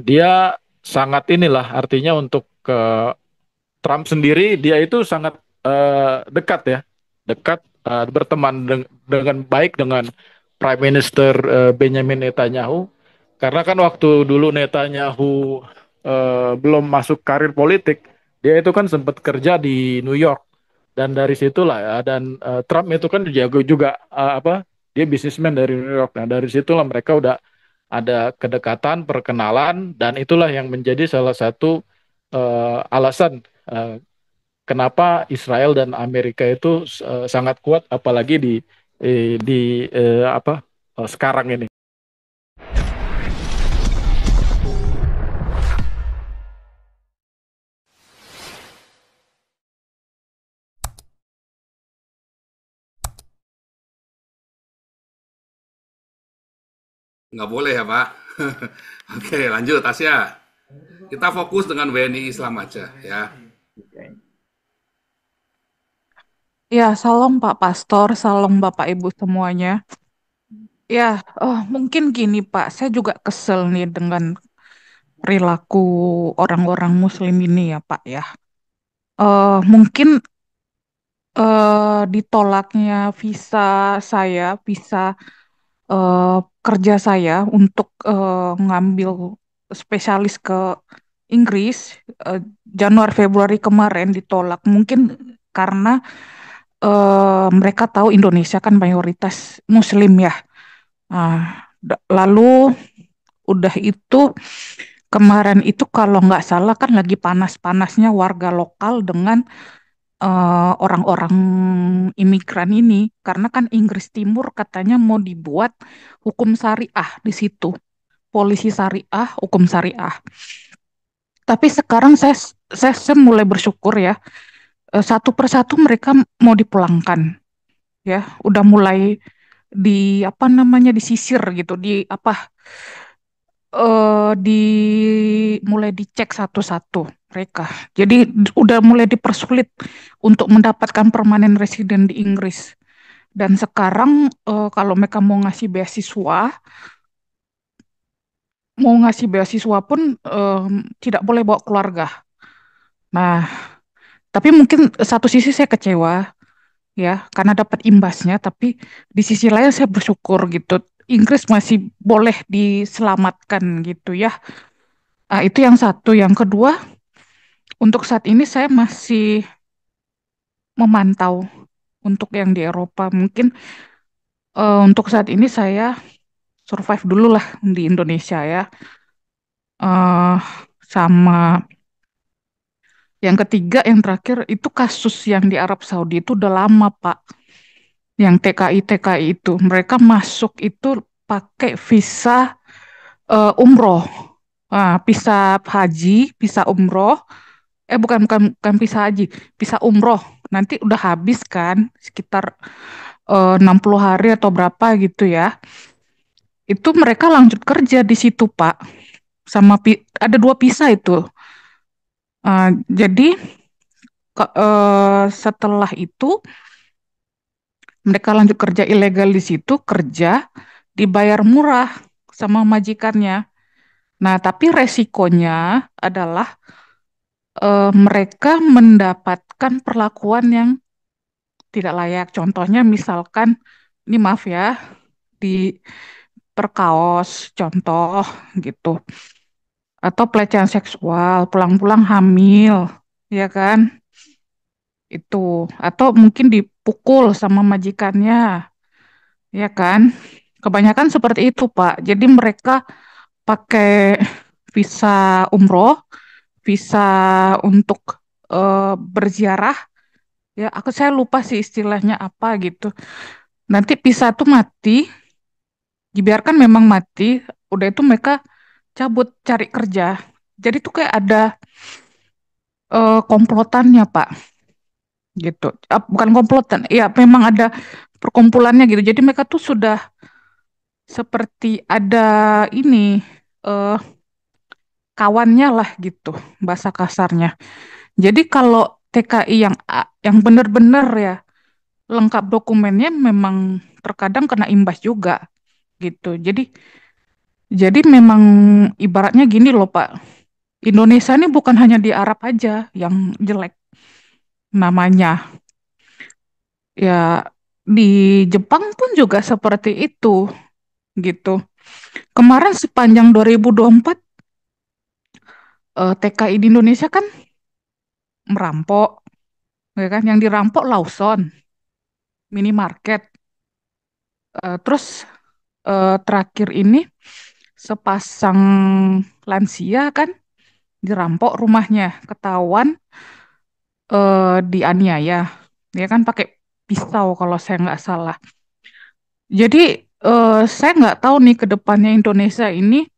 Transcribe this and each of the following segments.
Dia sangat inilah artinya untuk Trump sendiri dia itu sangat dekat ya, dekat berteman dengan baik dengan Prime Minister Benjamin Netanyahu. Karena kan waktu dulu Netanyahu belum masuk karir politik, dia itu kan sempat kerja di New York dan dari situlah ya. Dan Trump itu kan jago juga apa? Dia bisnismen dari New York. Nah dari situlah mereka udah ada kedekatan, perkenalan, dan itulah yang menjadi salah satu alasan kenapa Israel dan Amerika itu sangat kuat, apalagi di sekarang ini. Nggak boleh ya, Pak. Oke, lanjut, Tasya. Kita fokus dengan WNI Islam aja, ya. Ya, salam Pak Pastor, salam Bapak Ibu semuanya. Ya, mungkin gini Pak, saya juga kesel nih dengan perilaku orang-orang Muslim ini ya Pak ya. Mungkin ditolaknya visa saya, visa eh, kerja saya untuk ngambil spesialis ke Inggris eh, Januari Februari kemarin ditolak. Mungkin karena mereka tahu Indonesia kan mayoritas Muslim ya. Lalu udah itu kemarin itu kalau nggak salah kan lagi panas-panasnya warga lokal dengan orang-orang imigran ini karena kan Inggris Timur katanya mau dibuat hukum syariah di situ, polisi syariah, hukum syariah. Tapi sekarang saya mulai bersyukur ya, satu persatu mereka mau dipulangkan ya, udah mulai di apa namanya disisir gitu, di apa di mulai dicek satu-satu mereka. Jadi udah mulai dipersulit untuk mendapatkan permanen residen di Inggris. Dan sekarang kalau mereka mau ngasih beasiswa pun tidak boleh bawa keluarga. Nah, tapi mungkin satu sisi saya kecewa ya karena dapat imbasnya, tapi di sisi lain saya bersyukur gitu. Inggris masih boleh diselamatkan gitu ya. Ah, itu yang satu. Yang kedua, untuk saat ini saya masih memantau untuk yang di Eropa. Mungkin untuk saat ini saya survive dulu lah di Indonesia ya. eh Sama yang ketiga, yang terakhir itu kasus yang di Arab Saudi itu udah lama Pak. Yang TKI itu mereka masuk itu pakai visa umroh. Visa haji, visa umroh. Bukan bukan bukan visa haji, visa umroh. Nanti udah habis kan sekitar 60 hari atau berapa gitu ya. Itu mereka lanjut kerja di situ, Pak. Ada dua visa itu. Jadi setelah itu mereka lanjut kerja ilegal di situ, kerja dibayar murah sama majikannya. Nah, tapi resikonya adalah mereka mendapatkan perlakuan yang tidak layak. Contohnya misalkan, ini maaf ya, di perkaos, contoh gitu. Atau pelecehan seksual, pulang-pulang hamil, ya kan? Itu. Atau mungkin dipukul sama majikannya, ya kan? Kebanyakan seperti itu, Pak. Jadi mereka pakai visa umroh, visa untuk berziarah, ya saya lupa sih istilahnya apa gitu. Nanti visa tuh mati, dibiarkan memang mati, udah itu mereka cabut cari kerja. Jadi tuh kayak ada komplotannya, Pak, gitu. Bukan komplotan, ya memang ada perkumpulannya gitu. Jadi mereka tuh sudah seperti ada ini eh, kawannya lah gitu, bahasa kasarnya. Jadi kalau TKI yang benar-benar ya lengkap dokumennya memang terkadang kena imbas juga gitu. Jadi Jadi memang ibaratnya gini loh Pak, Indonesia ini bukan hanya di Arab aja yang jelek namanya. Ya di Jepang pun juga seperti itu gitu. Kemarin sepanjang 2024 TKI di Indonesia kan merampok, ya kan? Yang dirampok Lawson, minimarket. Terus terakhir ini sepasang lansia kan dirampok rumahnya, ketahuan dianiaya, ya kan pakai pisau kalau saya nggak salah. Jadi saya nggak tahu nih ke depannya Indonesia ini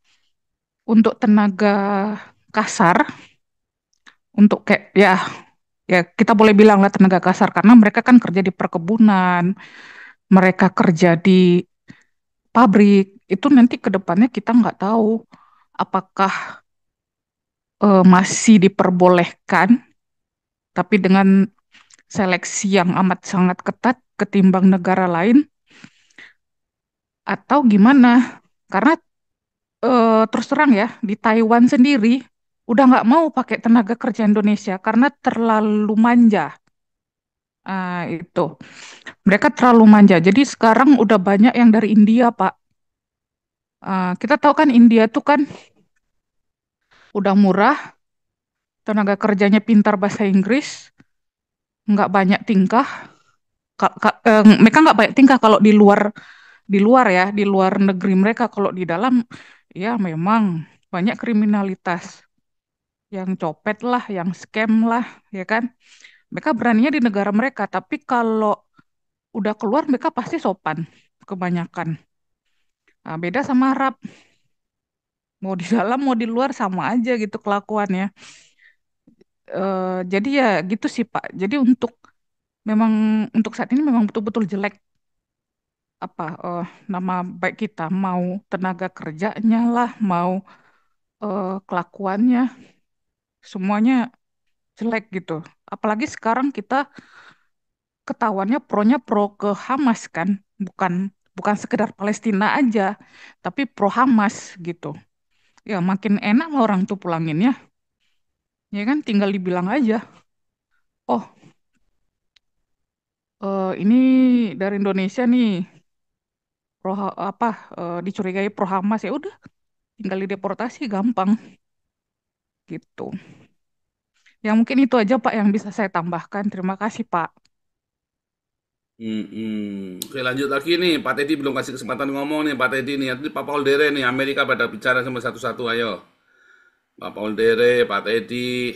untuk tenaga kasar, untuk kayak ya ya kita boleh bilang lah tenaga kasar karena mereka kan kerja di perkebunan, mereka kerja di pabrik, itu nanti ke depannya kita nggak tahu apakah masih diperbolehkan, tapi dengan seleksi yang amat sangat ketat ketimbang negara lain atau gimana? Karena terus terang ya di Taiwan sendiri udah nggak mau pakai tenaga kerja Indonesia karena terlalu manja. Itu mereka terlalu manja. Jadi sekarang udah banyak yang dari India, Pak. Kita tahu kan India tuh kan udah murah, tenaga kerjanya pintar bahasa Inggris, nggak banyak tingkah. Mereka nggak banyak tingkah kalau di luar ya, di luar negeri mereka. Kalau di dalam, ya memang banyak kriminalitas, yang copet lah, yang scam lah, ya kan. Mereka beraninya di negara mereka, tapi kalau udah keluar mereka pasti sopan, kebanyakan. Beda sama Arab, mau di dalam mau di luar sama aja gitu kelakuannya. Jadi ya gitu sih Pak. Jadi memang untuk saat ini memang betul-betul jelek apa nama baik kita, mau tenaga kerjanya lah, mau kelakuannya, semuanya jelek gitu. Apalagi sekarang kita ketahuannya pronya pro ke Hamas kan, bukan bukan sekedar Palestina aja, tapi pro Hamas gitu. Ya makin enak lah orang tuh pulanginnya, ya kan tinggal dibilang aja, oh ini dari Indonesia nih apa dicurigai pro Hamas ya udah tinggal dideportasi gampang gitu. Ya mungkin itu aja Pak yang bisa saya tambahkan. Terima kasih Pak. Oke, lanjut lagi nih. Pak Teddy belum kasih kesempatan ngomong nih, Pak Teddy nih. Nanti Pak Paul Dere nih, Amerika pada bicara sama satu-satu, ayo. Pak Paul Dere, Pak Teddy.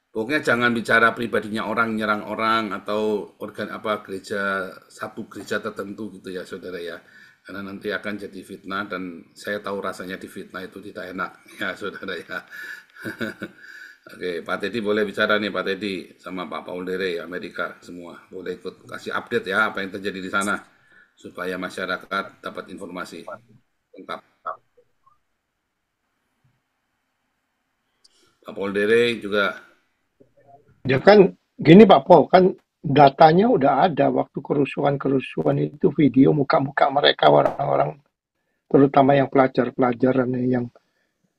Pokoknya jangan bicara pribadinya orang, nyerang orang atau organ apa gereja satu gereja tertentu gitu ya, saudara ya. Karena nanti akan jadi fitnah dan saya tahu rasanya di fitnah itu tidak enak ya, saudara ya. Oke, Pak Teddy boleh bicara nih, Pak Teddy sama Pak Paul Dere Amerika semua boleh ikut kasih update ya apa yang terjadi di sana supaya masyarakat dapat informasi lengkap. Pak Paul Dere juga. Ya kan gini Pak Pol, kan datanya udah ada waktu kerusuhan-kerusuhan itu video muka-muka mereka orang-orang terutama yang pelajar-pelajaran yang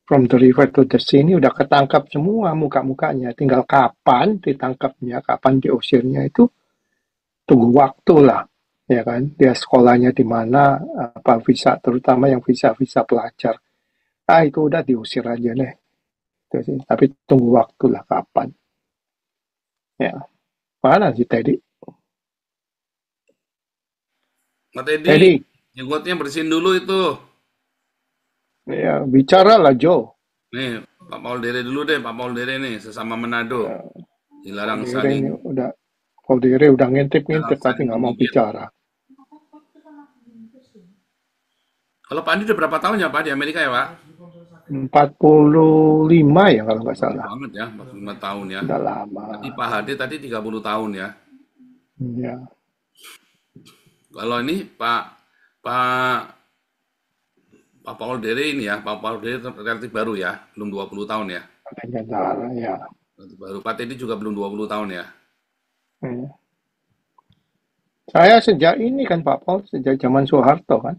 from the river to the sea ini udah ketangkap semua muka-mukanya. Tinggal kapan ditangkapnya, kapan diusirnya itu tunggu waktu lah. Ya kan, dia sekolahnya di mana, apa visa, terutama yang visa-visa pelajar. Itu udah diusir aja nih. Itu sih. Tapi tunggu waktu lah kapan. Ya, mana sih Teddy? Pak Teddy, Teddy, jenggotnya bersihin dulu itu. ya bicara lah Joe. Nih, Pak Paul Dere dulu deh, Pak Paul Dere nih, sesama Manado. Ya, Dilarang Kodire saling, ini udah Kodire udah dilarang ngintip-ngintip tapi saling nggak mau menggigit. bicara. Kalau Pak Andi udah berapa tahun ya Pak di Amerika ya Pak? 45 ya kalau nggak Lama salah. banget ya, 45 tahun ya. Udah lama. Berarti Pak Hadi tadi 30 tahun ya. Ya, Kalau ini Pak Pak Paul Dere ini ya, Pak Paul Dere relatif baru ya, belum 20 tahun ya. katanya salah ya. Relatif baru. Pak Teddy juga belum 20 tahun ya. Hmm. Saya sejak ini kan Pak Paul, sejak zaman Soeharto kan.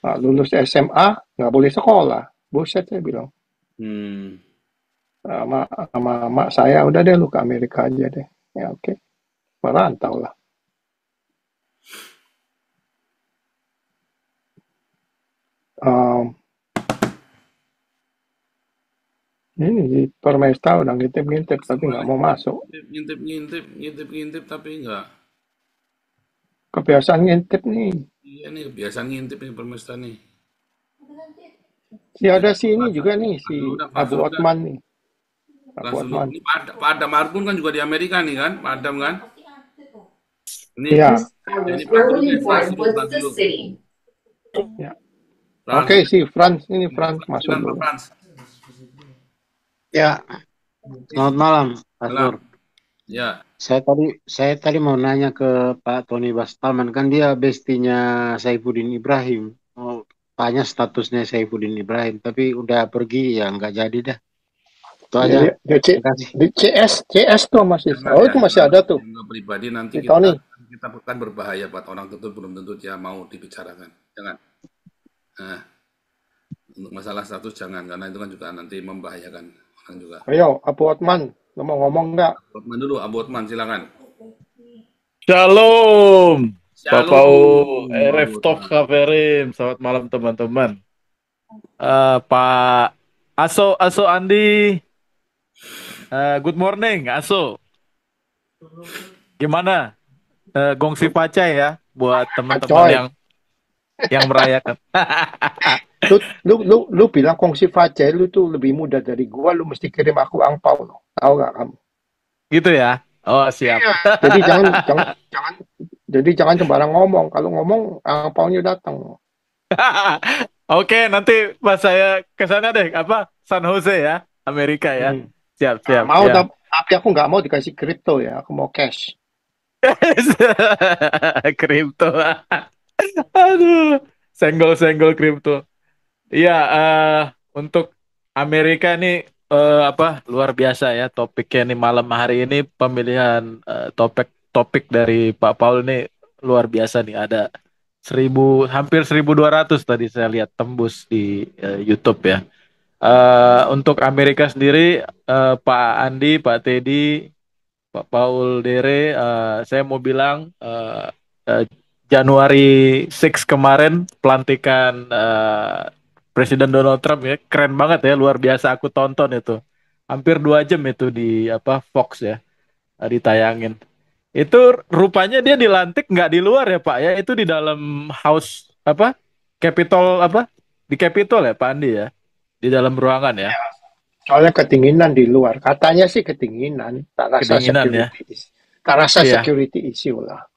Nah, lulus SMA nggak boleh sekolah. Buset saya bilang. Hmm. Sama mak saya, udah deh lu ke Amerika aja deh. Ya oke, merantau lah. Um, ini di Permesta udah ngintip-ngintip tapi nggak mau masuk. Ngintip tapi enggak. Kebiasaan ngintip nih. Iya nih kebiasaan ngintip nih Permesta nih. Si ada si ini juga nih, si Kelas Abu dulu dah. Otman nih. Abu Kelas dulu. Otman. Ini Pak Adam Marbun kan juga di Amerika nih kan, Pak Adam kan. Ini Iya. ini Frans dulu nih, Frans dulu. Ya. Frans, Oke, si Frans ini Frans masuk silakan Pak dulu. Frans. Ya, selamat malam, Pak Salam. Nur. Ya, Saya tadi mau nanya ke Pak Tony Bastaman, kan dia bestinya Saifuddin Ibrahim. Mau tanya statusnya Saifuddin Ibrahim, tapi udah pergi ya nggak jadi dah. Itu Ya, aja. dia Terima kasih. di CS tuh masih. jangan Oh ya, itu masih jangan. ada tuh. Yang pribadi nanti Si Tony. kita akan berbahaya buat orang tentu belum tentu dia mau dibicarakan. Jangan. Nah, untuk masalah status jangan karena itu kan juga nanti membahayakan orang juga. Ayo, Abu Otman, lu mau ngomong nggak? Otman dulu, Abu Otman silakan. Shalom, Pak Shalom. Paul, Abu Erev Tov Otman. Haverim. Selamat malam teman-teman. Pak Aso Andi, good morning, Aso. Gimana? Gongsi pacai ya buat teman-teman Coy, yang merayakan. lu bilang kongsi Facai, lu tuh lebih muda dari gua, lu mesti kirim aku angpau loh. Tahu nggak kamu? Gitu ya? Oh, siap. Jadi jangan sembarang ngomong. Kalau ngomong angpaunya datang. Oke, nanti pas saya ke sana deh, San Jose ya, Amerika ya. Hmm. Siap, Nah, mau ya. tapi aku nggak mau dikasih kripto ya, aku mau cash. Kripto. Aduh, senggol-senggol kripto. Iya, untuk Amerika ini luar biasa ya topiknya nih malam hari ini pemilihan topik dari Pak Paul ini luar biasa nih, ada hampir 1.200 tadi saya lihat tembus di YouTube ya. Untuk Amerika sendiri, Pak Andi, Pak Teddy, Pak Paul Dere, saya mau bilang eh, Januari 6 kemarin pelantikan Presiden Donald Trump ya, keren banget ya, luar biasa, aku tonton itu. Hampir 2 jam itu di Fox ya, ditayangin. Itu rupanya dia dilantik nggak di luar ya Pak ya, itu di dalam House Capitol di Capitol ya Pak Andi ya, di dalam ruangan ya, Soalnya ketinginan di luar. Katanya sih ketinginan. kedinginan ya. Tak rasa Iya. security issue lah.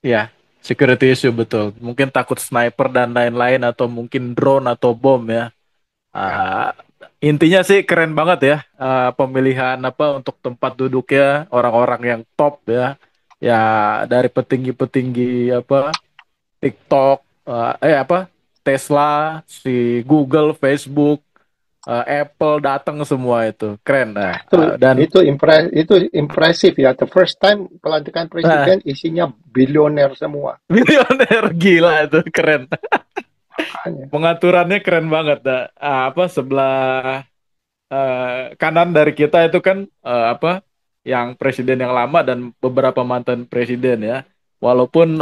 Ya, security issue betul. Mungkin takut sniper dan lain-lain atau mungkin drone atau bom ya. Ah, intinya sih keren banget ya, pemilihan untuk tempat duduknya orang-orang yang top ya. Ya, dari petinggi-petinggi TikTok, Tesla, si Google, Facebook, Apple datang semua itu. Keren. Nah, dan Itu impresif ya. The first time pelantikan presiden isinya bilioner semua. milioner gila itu, keren. Makanya. Pengaturannya keren banget. Sebelah kanan dari kita itu kan yang presiden yang lama dan beberapa mantan presiden ya. Walaupun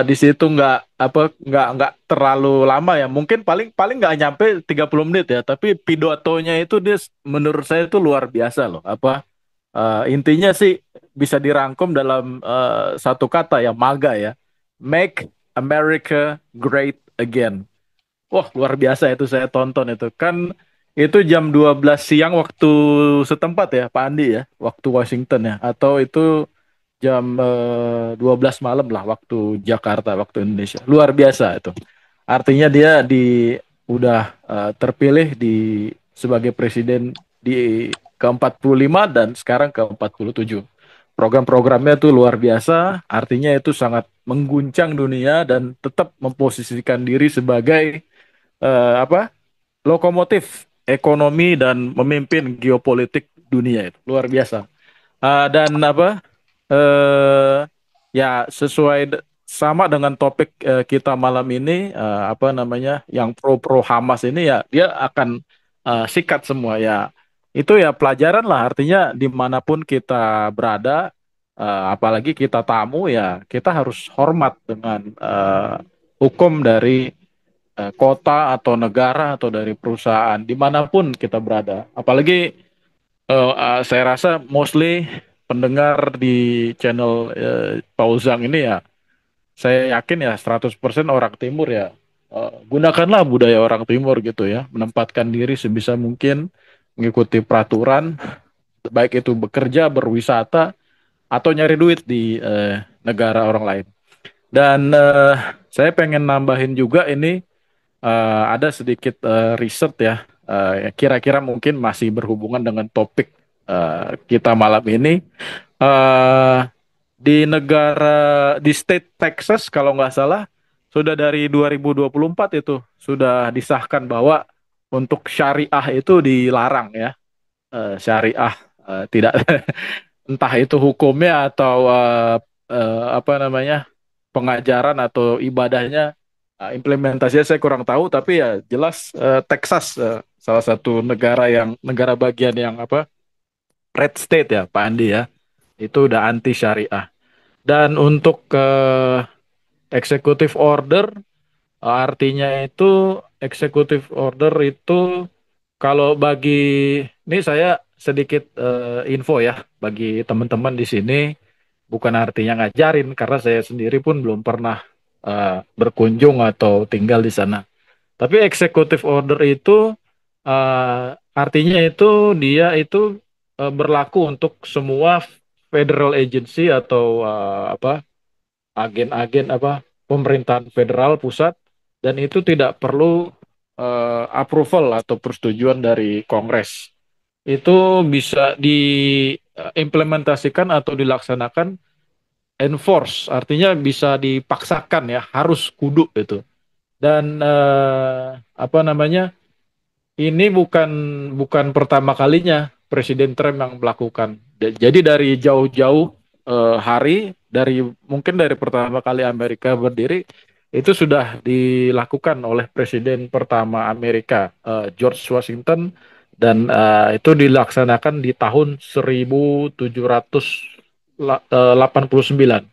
di situ nggak terlalu lama ya. Mungkin paling paling nggak nyampe 30 menit ya. Tapi pidatonya itu dia menurut saya itu luar biasa loh. Intinya sih bisa dirangkum dalam satu kata ya, MAGA ya. Make America Great Again. Wah, luar biasa itu, saya tonton itu. Kan itu jam 12 siang waktu setempat ya, Pak Andi ya, waktu Washington ya. Atau itu jam 12 malam lah waktu Jakarta, waktu Indonesia. Luar biasa itu. Artinya dia udah terpilih sebagai presiden di ke-45 dan sekarang ke-47. Program-programnya tuh luar biasa, artinya itu sangat mengguncang dunia dan tetap memposisikan diri sebagai lokomotif ekonomi dan memimpin geopolitik dunia, itu luar biasa. Dan ya sama dengan topik kita malam ini, apa namanya, yang pro Hamas ini ya dia akan sikat semua ya. Itu ya pelajaran lah, artinya dimanapun kita berada, apalagi kita tamu ya kita harus hormat dengan hukum dari kota atau negara atau dari perusahaan dimanapun kita berada. Apalagi saya rasa mostly pendengar di channel Pauzang ini ya, saya yakin ya 100% orang timur ya. Gunakanlah budaya orang timur gitu ya, menempatkan diri sebisa mungkin, mengikuti peraturan, baik itu bekerja, berwisata, atau nyari duit di negara orang lain. Dan saya pengen nambahin juga ini, ada sedikit riset ya, kira-kira mungkin masih berhubungan dengan topik kita malam ini. Eh, di di state Texas kalau nggak salah sudah dari 2024 itu sudah disahkan bahwa untuk syariah itu dilarang ya. Syariah tidak entah itu hukumnya atau apa namanya, pengajaran atau ibadahnya, implementasinya saya kurang tahu, tapi ya jelas Texas salah satu negara bagian yang apa, red state ya Pak Andi ya, itu udah anti syariah. Dan untuk executive order, artinya itu executive order itu kalau bagi, ini saya sedikit info ya bagi teman-teman di sini, bukan artinya ngajarin karena saya sendiri pun belum pernah berkunjung atau tinggal di sana. Tapi executive order itu artinya itu dia itu berlaku untuk semua federal agency atau apa, agen-agen apa, pemerintahan federal pusat, dan itu tidak perlu approval atau persetujuan dari Kongres. Itu bisa diimplementasikan atau dilaksanakan, enforce artinya bisa dipaksakan ya, harus kudu itu. Dan apa namanya, ini bukan bukan pertama kalinya Presiden Trump yang melakukan. Jadi dari jauh-jauh hari, dari mungkin dari pertama kali Amerika berdiri, itu sudah dilakukan oleh Presiden pertama Amerika, George Washington, dan itu dilaksanakan di tahun 1789,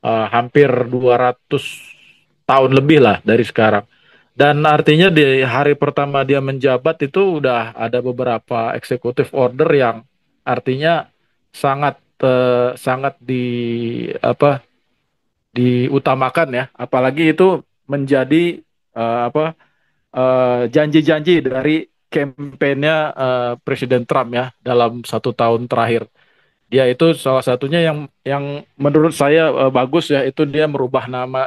hampir 200 tahun lebih lah dari sekarang. Dan artinya di hari pertama dia menjabat itu udah ada beberapa executive order yang artinya sangat sangat apa, diutamakan ya. Apalagi itu menjadi apa, janji-janji dari kampanyenya Presiden Trump ya dalam 1 tahun terakhir. Dia itu salah satunya yang menurut saya bagus ya, itu dia merubah nama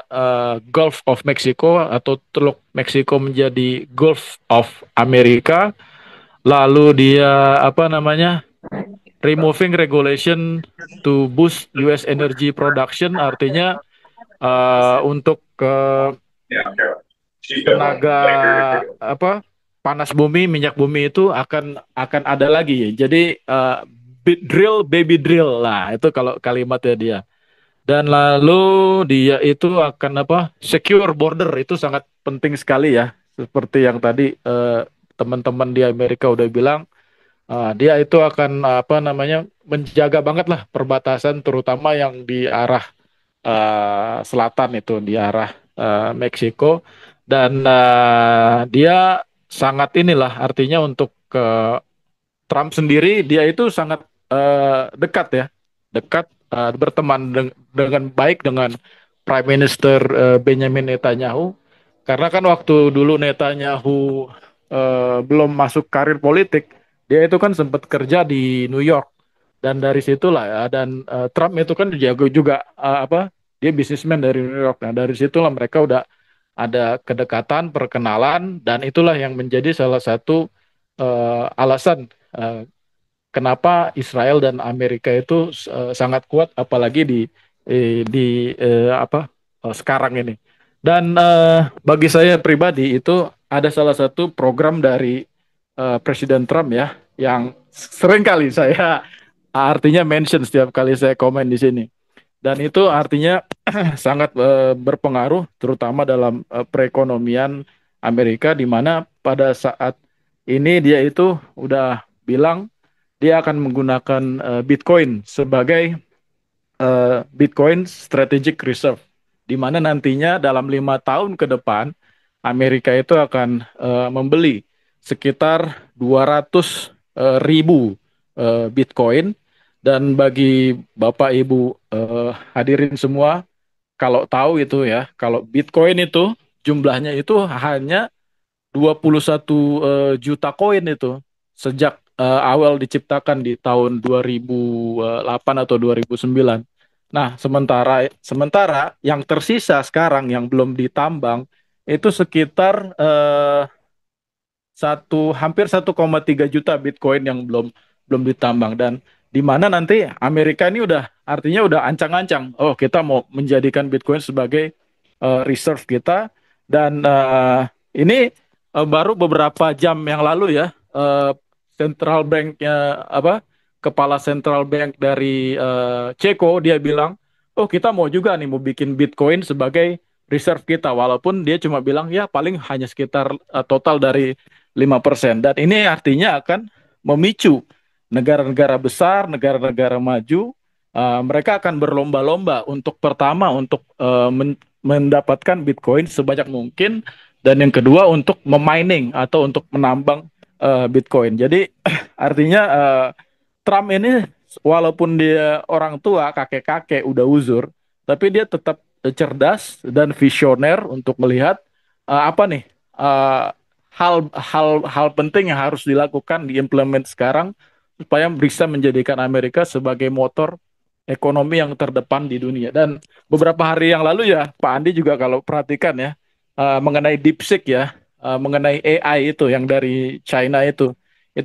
Gulf of Mexico atau Teluk Meksiko menjadi Gulf of America. Lalu dia apa namanya, removing regulation to boost US energy production, artinya untuk tenaga apa, panas bumi, minyak bumi itu akan ada lagi. Jadi bit drill, baby drill lah itu kalau kalimatnya dia. Dan lalu dia itu akan apa? Secure border, itu sangat penting sekali ya. Seperti yang tadi teman-teman di Amerika udah bilang, dia itu akan apa namanya, menjaga banget lah perbatasan, terutama yang di arah selatan itu, di arah Meksiko. Dan dia sangat inilah, artinya untuk Trump sendiri dia itu sangat dekat ya, dekat, berteman dengan baik dengan Prime Minister Benjamin Netanyahu, karena kan waktu dulu Netanyahu belum masuk karir politik, dia itu kan sempat kerja di New York, dan dari situlah ya, dan Trump itu kan jago juga apa, dia bisnismen dari New York. Nah dari situlah mereka udah ada kedekatan, perkenalan, dan itulah yang menjadi salah satu alasan kenapa Israel dan Amerika itu sangat kuat, apalagi di apa sekarang ini. Dan bagi saya pribadi itu ada salah satu program dari Presiden Trump ya, yang sering kali saya artinya mention setiap kali saya komen di sini. dan itu artinya sangat berpengaruh terutama dalam perekonomian Amerika, di mana pada saat ini dia itu udah bilang dia akan menggunakan Bitcoin sebagai Bitcoin Strategic Reserve, di mana nantinya dalam 5 tahun ke depan Amerika itu akan membeli sekitar 200 ribu Bitcoin. Dan bagi Bapak Ibu hadirin semua, kalau tahu itu ya, kalau Bitcoin itu jumlahnya itu hanya 21 juta koin itu sejak awal diciptakan di tahun 2008 atau 2009. Nah, sementara sementara yang tersisa sekarang yang belum ditambang itu sekitar hampir 1,3 juta Bitcoin yang belum belum ditambang, dan di mana nanti Amerika ini udah artinya udah ancang-ancang, oh kita mau menjadikan Bitcoin sebagai reserve kita. Dan ini baru beberapa jam yang lalu ya, central banknya apa, kepala central bank dari Ceko dia bilang, oh kita mau juga nih mau bikin Bitcoin sebagai reserve kita, walaupun dia cuma bilang ya paling hanya sekitar total dari 5%. Dan ini artinya akan memicu negara-negara besar, negara-negara maju, mereka akan berlomba-lomba untuk pertama untuk mendapatkan Bitcoin sebanyak mungkin, dan yang kedua untuk memining atau untuk menambang Bitcoin. Jadi artinya Trump ini walaupun dia orang tua, kakek-kakek udah uzur, tapi dia tetap cerdas dan visioner untuk melihat apa nih hal penting yang harus dilakukan, diimplement sekarang supaya bisa menjadikan Amerika sebagai motor ekonomi yang terdepan di dunia. Dan beberapa hari yang lalu ya, Pak Andi juga kalau perhatikan ya, mengenai DeepSeek ya, mengenai AI itu yang dari China itu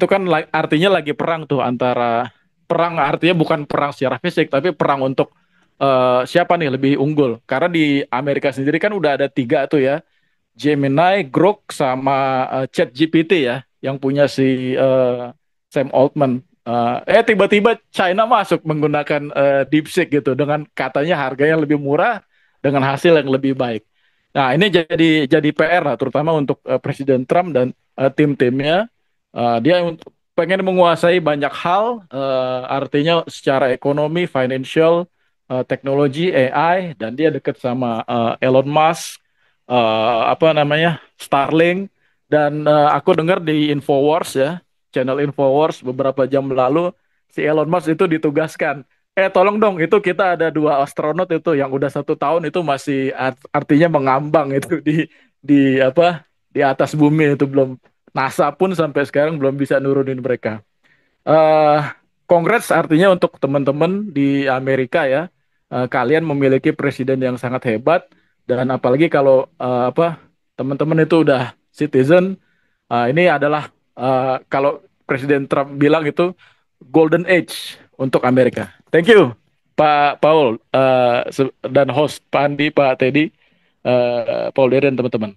kan artinya lagi perang tuh, antara perang artinya bukan perang secara fisik, tapi perang untuk siapa nih lebih unggul. Karena di Amerika sendiri kan udah ada tiga tuh ya, Gemini, Grok, sama ChatGPT ya, yang punya si Sam Altman. Tiba-tiba China masuk menggunakan DeepSeek gitu, dengan katanya harganya lebih murah dengan hasil yang lebih baik. Nah, ini jadi PR lah, terutama untuk Presiden Trump dan tim-timnya. Dia pengen menguasai banyak hal, artinya secara ekonomi, financial, teknologi, AI, dan dia dekat sama Elon Musk, apa namanya, Starlink. Dan aku dengar di Infowars ya, channel Infowars beberapa jam lalu, si Elon Musk itu ditugaskan, tolong dong, itu kita ada 2 astronot itu yang udah 1 tahun itu masih artinya mengambang itu di apa, di atas bumi itu belum, NASA pun sampai sekarang belum bisa nurunin mereka. eh Kongres artinya untuk teman-teman di Amerika ya, kalian memiliki presiden yang sangat hebat, dan apalagi kalau apa, teman-teman itu udah citizen, ini adalah kalau Presiden Trump bilang itu golden age untuk Amerika. Thank you Pak Paul dan host Pak Andi, Pak Teddy, Paul Deren, teman-teman.